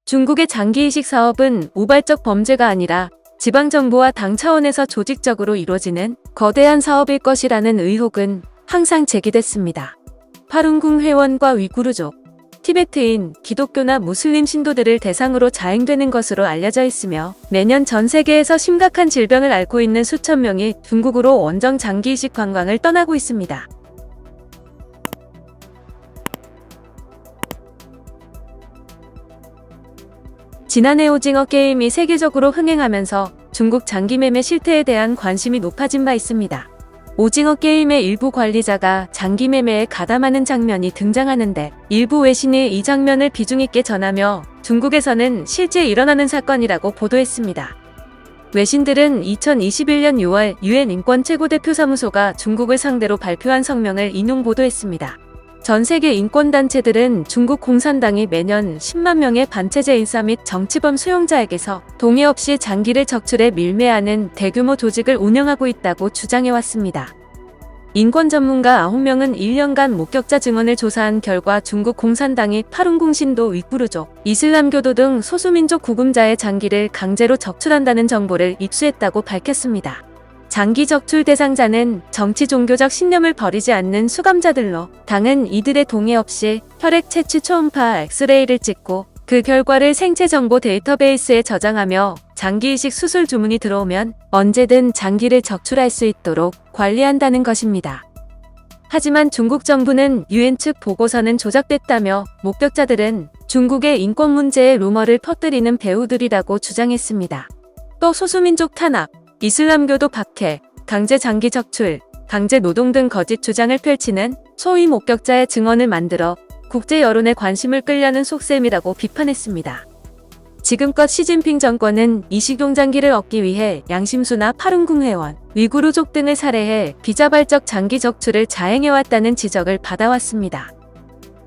중국의 장기이식 사업은 우발적 범죄가 아니라 지방정부와 당 차원에서 조직적으로 이루어지는 거대한 사업일 것이라는 의혹은 항상 제기됐습니다. 파룬궁 회원과 위구르족, 티베트인, 기독교나 무슬림 신도들을 대상으로 자행되는 것으로 알려져 있으며 매년 전 세계에서 심각한 질병을 앓고 있는 수천 명이 중국으로 원정 장기이식 관광을 떠나고 있습니다. 지난해 오징어 게임이 세계적으로 흥행하면서 중국 장기매매 실태에 대한 관심이 높아진 바 있습니다. 오징어 게임의 일부 관리자가 장기매매에 가담하는 장면이 등장하는데 일부 외신이 이 장면을 비중 있게 전하며 중국에서는 실제 일어나는 사건이라고 보도했습니다. 외신들은 2021년 6월 UN 인권 최고대표사무소가 중국을 상대로 발표한 성명을 인용 보도했습니다. 전 세계 인권단체들은 중국 공산당이 매년 10만 명의 반체제 인사 및 정치범 수용자에게서 동의 없이 장기를 적출해 밀매하는 대규모 조직을 운영하고 있다고 주장해왔습니다. 인권 전문가 9명은 1년간 목격자 증언을 조사한 결과 중국 공산당이 파룬궁 신도 위구르족, 이슬람교도 등 소수민족 구금자의 장기를 강제로 적출한다는 정보를 입수했다고 밝혔습니다. 장기 적출 대상자는 정치 종교적 신념을 버리지 않는 수감자들로 당은 이들의 동의 없이 혈액 채취 초음파 엑스레이를 찍고 그 결과를 생체 정보 데이터베이스에 저장하며 장기이식 수술 주문이 들어오면 언제든 장기를 적출할 수 있도록 관리한다는 것입니다. 하지만 중국 정부는 UN 측 보고서는 조작됐다며 목격자들은 중국의 인권 문제의 루머를 퍼뜨리는 배우들이라고 주장했습니다. 또 소수민족 탄압, 이슬람교도 박해, 강제 장기 적출, 강제 노동 등 거짓 주장을 펼치는 소위 목격자의 증언을 만들어 국제 여론의 관심을 끌려는 속셈이라고 비판했습니다. 지금껏 시진핑 정권은 이식용장기를 얻기 위해 양심수나 파룬궁 회원, 위구르족 등을 살해해 비자발적 장기 적출을 자행해왔다는 지적을 받아왔습니다.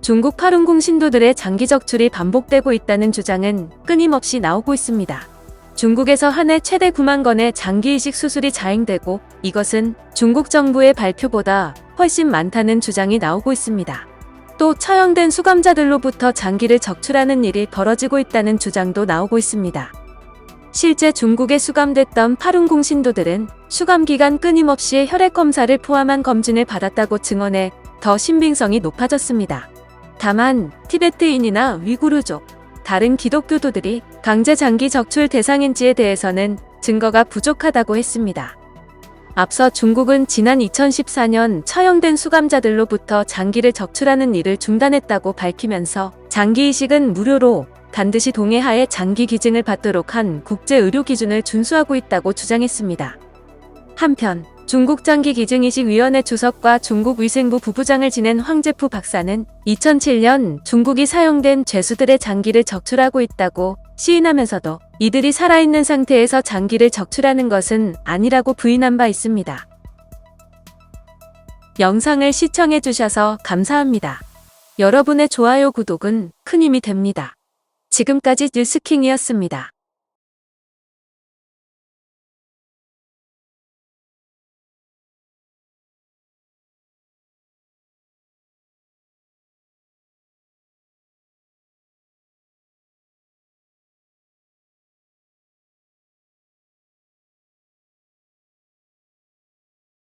중국 파룬궁 신도들의 장기 적출이 반복되고 있다는 주장은 끊임없이 나오고 있습니다. 중국에서 한 해 최대 9만 건의 장기이식 수술이 자행되고 이것은 중국 정부의 발표보다 훨씬 많다는 주장이 나오고 있습니다. 또 처형된 수감자들로부터 장기를 적출하는 일이 벌어지고 있다는 주장도 나오고 있습니다. 실제 중국에 수감됐던 파룬궁 신도들은 수감 기간 끊임없이 혈액 검사를 포함한 검진을 받았다고 증언해 더 신빙성이 높아졌습니다. 다만 티베트인이나 위구르족, 다른 기독교도들이 강제 장기 적출 대상인지에 대해서는 증거가 부족하다고 했습니다. 앞서 중국은 지난 2014년 처형된 수감자들로부터 장기를 적출하는 일을 중단했다고 밝히면서 장기이식은 무료로 반드시 동의하에 장기 기증을 받도록 한 국제의료기준을 준수하고 있다고 주장했습니다. 한편 중국 장기기증이식위원회 주석과 중국 위생부 부부장을 지낸 황제프 박사는 2007년 중국이 사용된 죄수들의 장기를 적출하고 있다고 시인하면서도 이들이 살아있는 상태에서 장기를 적출하는 것은 아니라고 부인한 바 있습니다. 영상을 시청해주셔서 감사합니다. 여러분의 좋아요, 구독은 큰 힘이 됩니다. 지금까지 뉴스킹이었습니다.